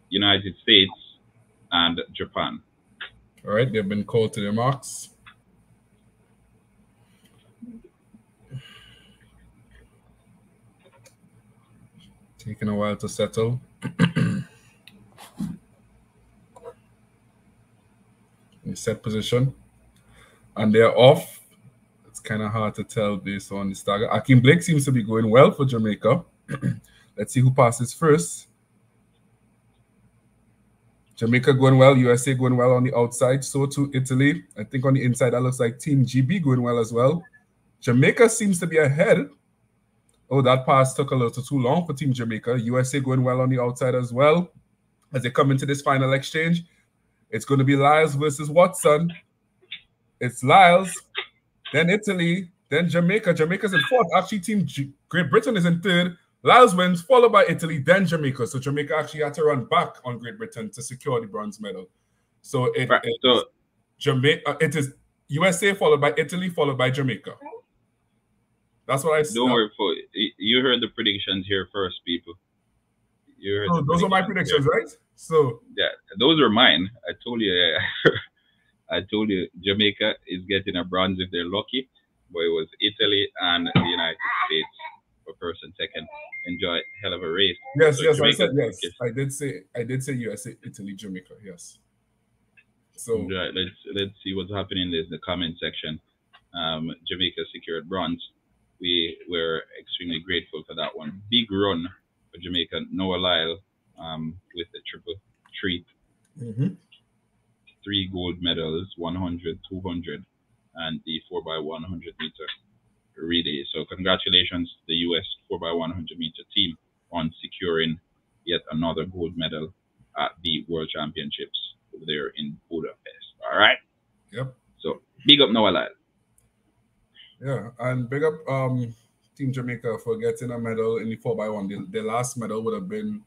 United States, and Japan. All right. They've been called to their marks. Taking a while to settle. In set position. And they're off. It's kind of hard to tell based on the stagger. Akeem Blake seems to be going well for Jamaica. Let's see who passes first. Jamaica going well. USA going well on the outside. So too Italy. I think on the inside, that looks like Team GB going well as well. Jamaica seems to be ahead. Oh, that pass took a little too long for Team Jamaica. USA going well on the outside as well. As they come into this final exchange, it's going to be Lyles versus Watson. It's Lyles, then Italy, then Jamaica. Jamaica's in fourth. Actually, Team Great Britain is in third. Lyles wins, followed by Italy, then Jamaica. So Jamaica actually had to run back on Great Britain to secure the bronze medal. So it is USA followed by Italy, followed by Jamaica. That's what I said. Don't worry, you heard the predictions here first, people. You heard those are my predictions, right? So yeah, those are mine. I told you. I told you Jamaica is getting a bronze if they're lucky, but it was Italy and the United States for first and second. Enjoy, hell of a race. Yes, so yes, Jamaica, I said yes. I did say USA, Italy, Jamaica. Yes. So right, let's see what's happening in the comment section. Jamaica secured bronze. We were extremely grateful for that one. Big run for Jamaica. Noah Lyle with the triple treat. 3 gold medals, 100, 200, and the 4x100 meter relay. So congratulations to the US 4x100 meter team on securing yet another gold medal at the World Championships over there in Budapest. All right. Yep. So big up Noah Lyle. Yeah, and big up Team Jamaica for getting a medal in the 4x1. The last medal would have been,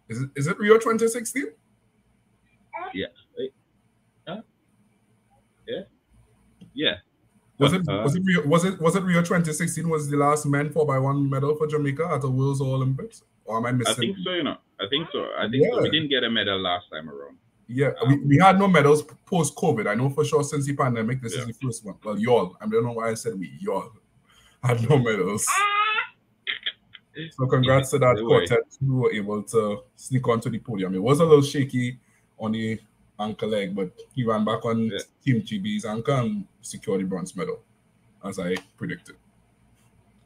is it Rio 2016? Yeah. Yeah. Was it Rio 2016 was the last men 4x1 medal for Jamaica at the Worlds or Olympics? Or am I missing? I think so, I think so. So. We didn't get a medal last time around. Yeah, we had no medals post-COVID. I know for sure since the pandemic, this is the first one. Well, y'all. I don't know why I said we. Y'all had no medals. So congrats to that quartet who were able to sneak onto the podium. It was a little shaky on the ankle leg, but he ran back on Team GB's ankle and secured the bronze medal, as I predicted.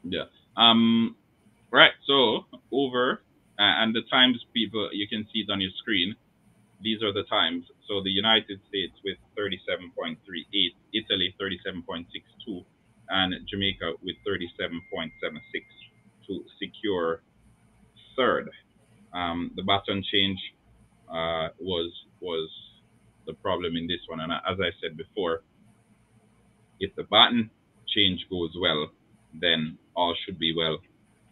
Yeah. Right. So over and the times, people, you can see it on your screen. These are the times. So the United States with 37.38, Italy 37.62, and Jamaica with 37.76 to secure third. The baton change was the problem in this one. And as I said before, if the baton change goes well, then all should be well.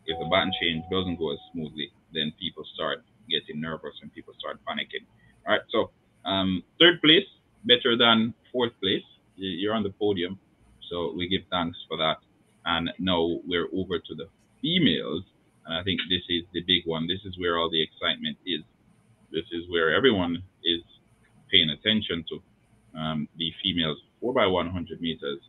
If the baton change doesn't go as smoothly, then people start getting nervous and people start panicking. All right, so third place, better than fourth place. You're on the podium, so we give thanks for that. And now we're over to the females, and I think this is the big one. This is where all the excitement is. This is where everyone is paying attention to. The females 4x100 meters.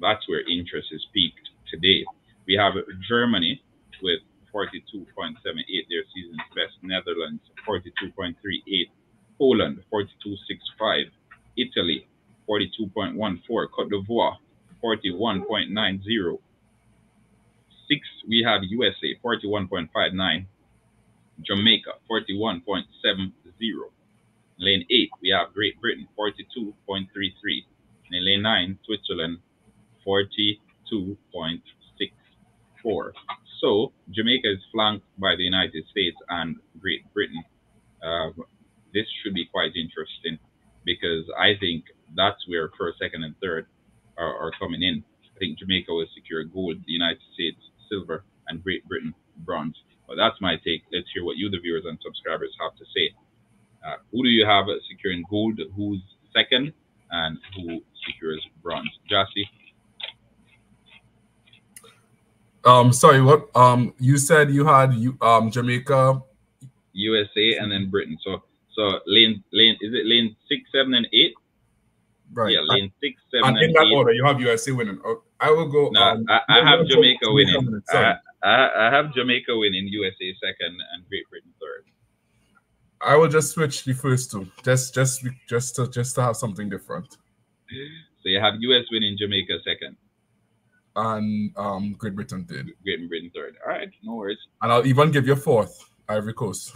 That's where interest is peaked today. We have Germany with 42.78, their season's best. Netherlands 42.38, Poland 42.65, Italy 42.14, Cote d'Ivoire 41.90. 6 we have USA 41.59, Jamaica 41.70. Lane 8 we have Great Britain 42.33, and in lane 9 Switzerland 42.64. So Jamaica is flanked by the United States and Great Britain. This should be quite interesting because I think that's where first, second, and third are coming in. I think Jamaica will secure gold, the United States silver, and Great Britain bronze. But that's my take. Let's hear what you, the viewers and subscribers, have to say. Who do you have securing gold? Who's second? And who secures bronze? Jassy? Sorry, what? You said you had Jamaica, USA, and then Britain. So lane is it lane 6, 7, and 8? Right. Yeah, lane 6, 7, and 8. And in that order, you have USA winning. I will go. No, I have Jamaica winning. I have Jamaica winning, USA second, and Great Britain third. I will just switch the first two, just to have something different. So you have US winning, Jamaica second, and Great Britain third. Great Britain third. All right, no worries. And I'll even give you fourth, Ivory Coast.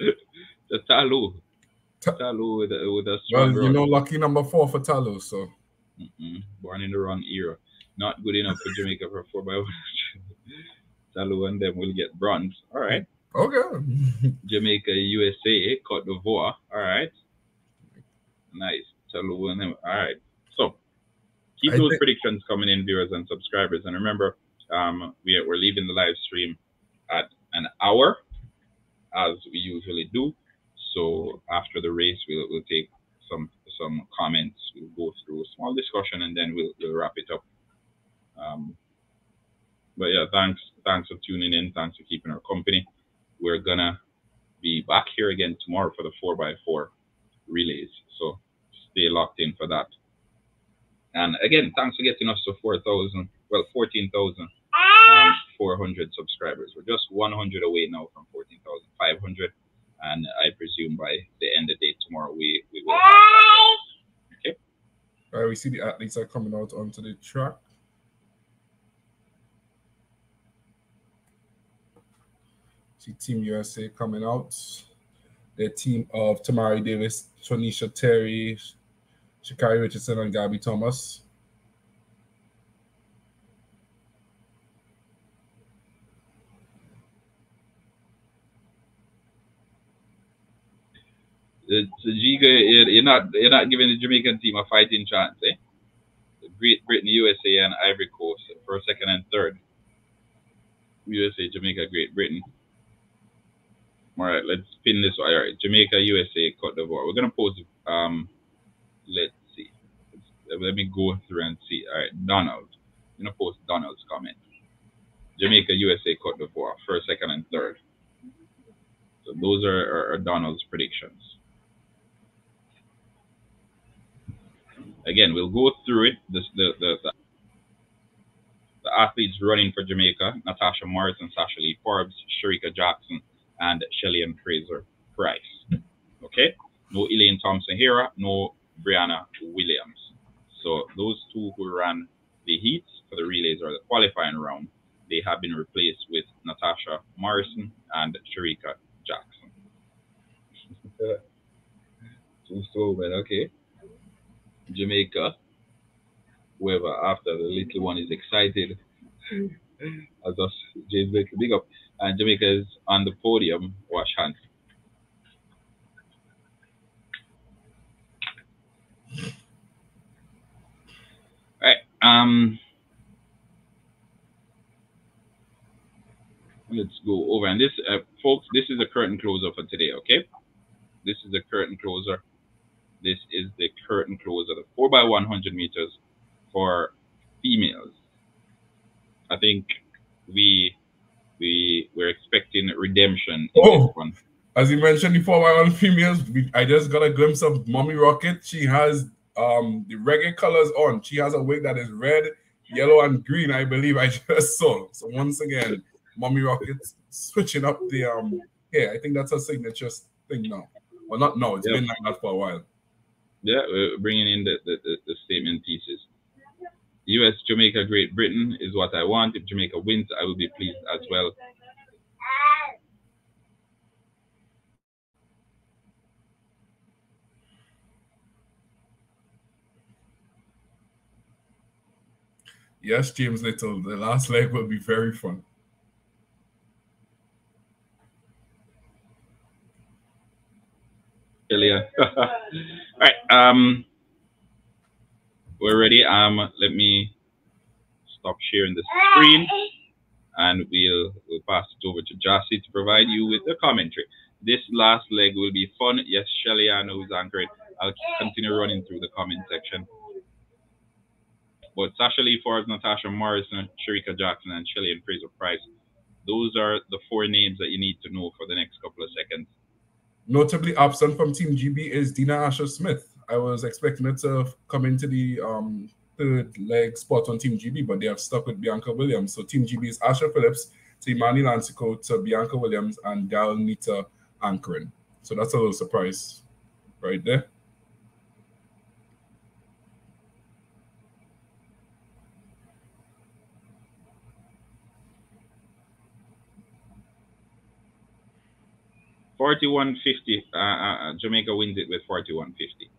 The Talu with a strong well, you know, lucky number 4 for Talu. So born in the wrong era. Not good enough for Jamaica for 4x100. Salou and them will get bronze. All right. Okay. Jamaica, USA, Cote d'Ivoire. All right. Nice. Salou and them. All right. So keep those predictions coming in, viewers and subscribers. And remember, we're leaving the live stream at an hour, as we usually do. So after the race, we'll take some comments. We'll go through a small discussion, and then we'll wrap it up. But yeah, thanks for tuning in. Thanks for keeping our company. We're gonna be back here again tomorrow for the 4x4 relays. So stay locked in for that. And again, thanks for getting us to 14,400 subscribers. We're just 100 away now from 14,500. And I presume by the end of the day tomorrow, we will have that. Okay. All right, we see the athletes are coming out onto the track. See Team USA coming out. Their team of Tamari Davis, Tonisha Terry, Shakari Richardson, and Gabby Thomas. So Giga, you're not giving the Jamaican team a fighting chance, eh? Great Britain, USA, and Ivory Coast for second and third. USA, Jamaica, Great Britain. All right, let's pin this. All right, Jamaica, USA, Cote d'Ivoire. We're gonna post. Let's see. Let me go through and see. All right, Donald. I'm gonna post Donald's comment. Jamaica, USA, Cote d'Ivoire, first, second, and third. So those are Donald's predictions. Again, we'll go through it. The athletes running for Jamaica: Natasha Morrison, Sasha Lee Forbes, Sharika Jackson, and Shelly and Fraser Price. Okay? No Elaine Thompson Hera, no Brianna Williams. So those two who ran the heats for the relays or the qualifying round, they have been replaced with Natasha Morrison and Sharika Jackson. So, man, okay. Jamaica, whoever after the little one is excited, as us, James Baker, big up. And Jamaica is on the podium. Wash hands. All right. Let's go over. And this, folks, this is the curtain closer for today. Okay. This is the curtain closer. This is the curtain closer, the 4x100 meters for females. I think we're expecting redemption in this one. As you mentioned, the 4x1 females, I just got a glimpse of Mommy Rocket. She has the reggae colors on. She has a wig that is red, yellow, and green, I believe I just saw. So once again, Mommy Rocket switching up the hair. I think that's a signature thing now. Well, not now. It's been like that for a while. Yeah, we're bringing in the statement pieces. US, Jamaica, Great Britain is what I want. If Jamaica wins, I will be pleased as well. Yes, James Little, the last leg will be very fun. Yeah. All right. We're ready. Let me stop sharing the screen, and we'll pass it over to Jassy to provide you with the commentary. This last leg will be fun. Yes, Shelly, I know who's anchoring. I'll continue running through the comment section. But Sasha Lee Forbes, Natasha Morrison, Sharika Jackson, and Shelly and Fraser Price. Those are the four names that you need to know for the next couple of seconds. Notably absent from Team GB is Dina Asher-Smith. I was expecting her to come into the third leg spot on Team GB, but they have stuck with Bianca Williams. So Team GB is Asher Phillips, Imani Lancico, to Bianca Williams, and Gal Nita anchoring. So that's a little surprise right there. $41.50. Jamaica wins it with $41.50.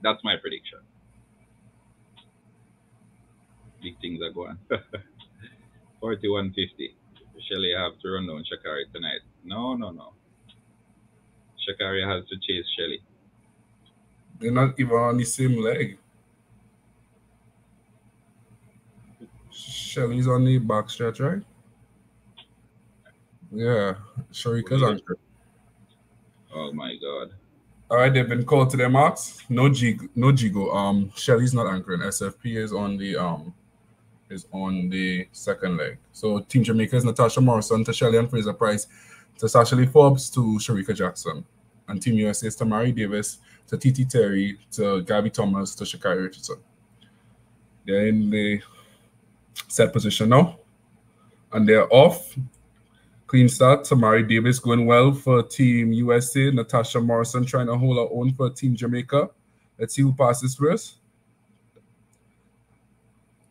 That's my prediction. Big things are going. 41.50. Shelly have to run down Sha'Carri tonight. No. Sha'Carri has to chase Shelly. They're not even on the same leg. Shelly's on the back stretch, right? Yeah, Sharika's anchored. Oh my God. All right, they've been called to their marks. No Jigo. Shelly's not anchoring. SFP is on the second leg. So Team Jamaica is Natasha Morrison to Shelly and Fraser Price, to Sasha Lee Forbes to Sharika Jackson. And Team USA is Tamari Davis to Titi Terry to Gabby Thomas to Sha'Carri Richardson. They're in the set position now. And they're off. Clean start. Tamari Davis going well for Team USA. Natasha Morrison trying to hold her own for Team Jamaica. Let's see who passes first.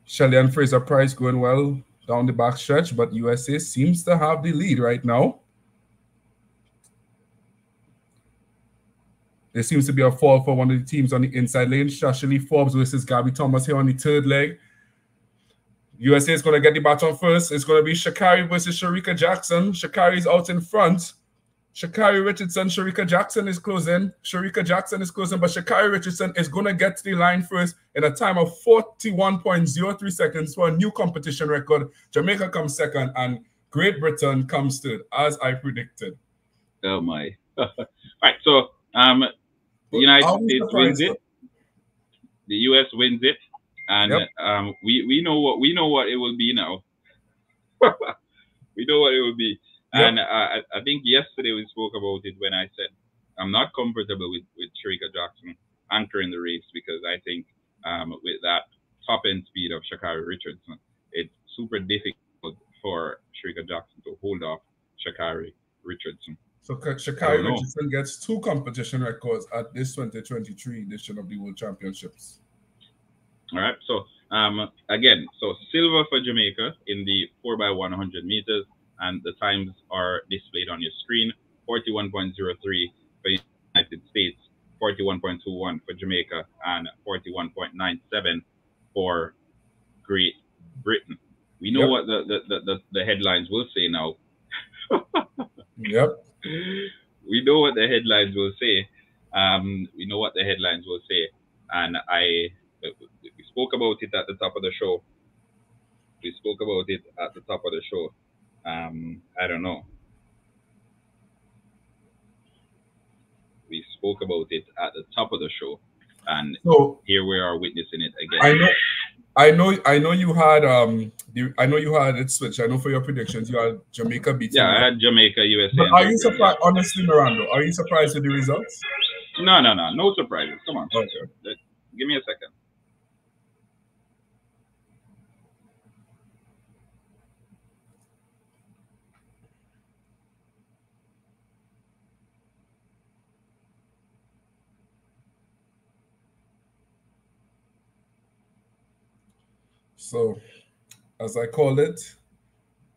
Shelly and Fraser Price going well down the back stretch, but USA seems to have the lead right now. There seems to be a fall for one of the teams on the inside lane. Sasha Lee Forbes versus Gabby Thomas here on the third leg. USA is going to get the baton first. It's going to be Sha'Carri versus Sharika Jackson. Sha'Carri is out in front. Sha'Carri Richardson, Sharika Jackson is closing. Sharika Jackson is closing, but Sha'Carri Richardson is going to get to the line first in a time of 41.03 seconds for a new competition record. Jamaica comes second, and Great Britain comes third, as I predicted. Oh my! All right, so the United States wins it. The US wins it. And yep. We know what it will be now. We know what it will be. Yep. And I think yesterday we spoke about it when I said I'm not comfortable with Sharika Jackson anchoring the race, because I think with that top end speed of Sha'Carri Richardson, it's super difficult for Sharika Jackson to hold off Sha'Carri Richardson. So Sha'Carri Richardson gets 2 competition records at this 2023 edition of the World Championships. All right, so again, so silver for Jamaica in the 4x100 meters, and the times are displayed on your screen. 41.03 for the United States, 41.21 for Jamaica, and 41.97 for Great Britain. We know what the headlines will say now. Yep. We know what the headlines will say. We know what the headlines will say, and we spoke about it at the top of the show. I don't know. We spoke about it at the top of the show, and so here we are witnessing it again. I know you had it switched. I know for your predictions you had Jamaica beating. Yeah, I had Jamaica, USA. But are you surprised, honestly, Miranda? Are you surprised with the results? No surprises. Come on. Okay. Give me a second. So, as I called it,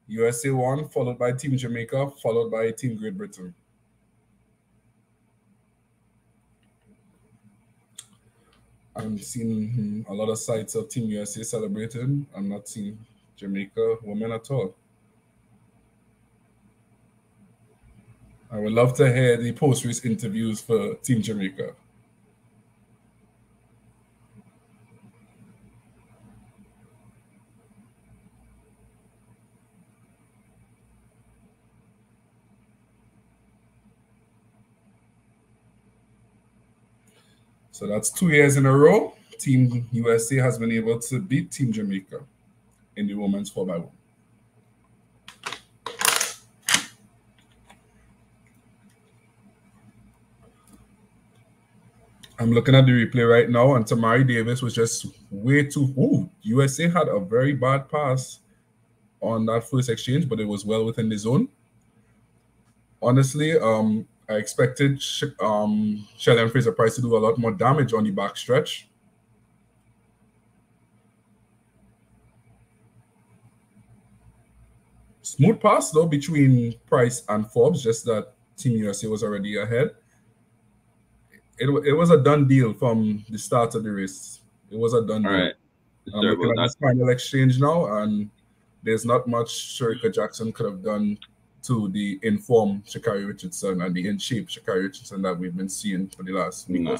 USA won, followed by Team Jamaica, followed by Team Great Britain. I'm seeing a lot of sites of Team USA celebrating. I'm not seeing Jamaica women at all. I would love to hear the post-race interviews for Team Jamaica. So that's 2 years in a row. Team USA has been able to beat Team Jamaica in the women's 4x1. I'm looking at the replay right now, and Tamari Davis was just way too... Ooh, USA had a very bad pass on that first exchange, but it was well within the zone. Honestly, I expected Shelly and Fraser Price to do a lot more damage on the back stretch. Smooth pass, though, between Price and Forbes, just that Team USA was already ahead. It was a done deal from the start of the race. It was a done deal. All right. I'm looking at this final exchange now, and there's not much Sherika Jackson could have done to the informed Sha'Carri Richardson and the in-shape Sha'Carri Richardson that we've been seeing for the last week. No.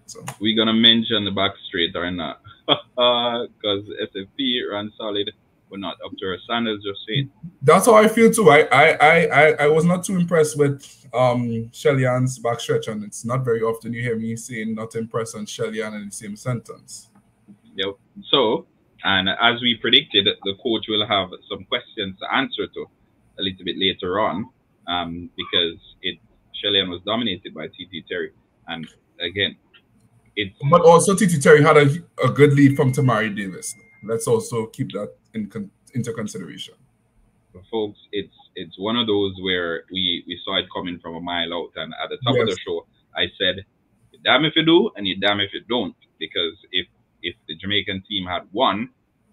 So we're gonna mention the back straight or not? Because SFP ran solid, but not up to her standards. Just saying. That's how I feel too. I was not too impressed with Shelly-Ann's backstretch, and it's not very often you hear me saying not impressed on Shelly-Ann in the same sentence. Yep. So, and as we predicted, the coach will have some questions to answer to a little bit later on, because Shelly-Ann was dominated by TT Terry, and again, but also TT Terry had a good lead from Tamari Davis. Let's also keep that into consideration. But folks, it's one of those where we saw it coming from a mile out, and at the top of the show, I said, "You're damn if you do, and you're damn if you don't," because if the Jamaican team had won,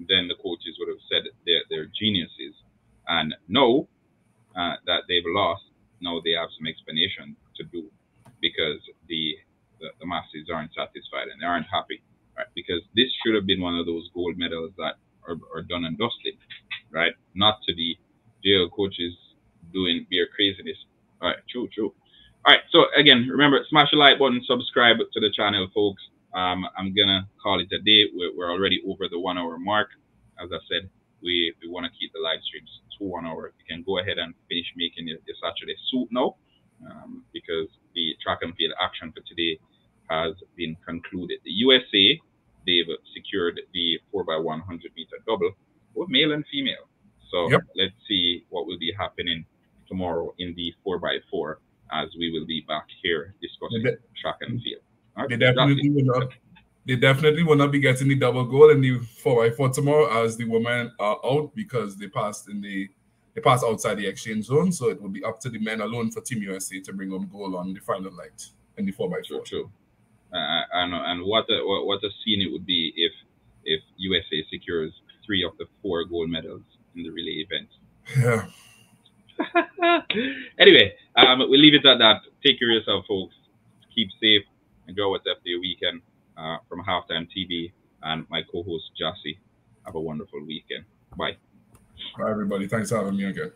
then the coaches would have said they're geniuses, and no, that they've lost. Now they have some explanation to do, because the masses aren't satisfied and they aren't happy, right? Because this should have been one of those gold medals that are done and dusted, right? Not to the jail coaches doing beer craziness. All right, true. All right, so again, remember, smash the like button, subscribe to the channel, folks. I'm gonna call it a day. We're already over the 1 hour mark. As I said, we want to keep the live streams to 1 hour. You can go ahead and finish making your Saturday soup now, because the track and field action for today has been concluded. The USA, they've secured the 4x100 meter double, both male and female. So let's see what will be happening tomorrow in the 4x4, as we will be back here discussing track and field. Right? They definitely will not be getting the double goal in the 4x4 tomorrow, as the women are out because they passed outside the exchange zone. So it will be up to the men alone for Team USA to bring home goal on the final night in the 4x4. True. And what a scene it would be if USA secures 3 of the 4 gold medals in the relay event. Yeah. Anyway, we'll leave it at that. Take care of yourself, folks. Keep safe. Enjoy what's after your weekend. From Halftime TV and my co-host Jassy. Have a wonderful weekend. Bye. Bye, everybody. Thanks for having me again.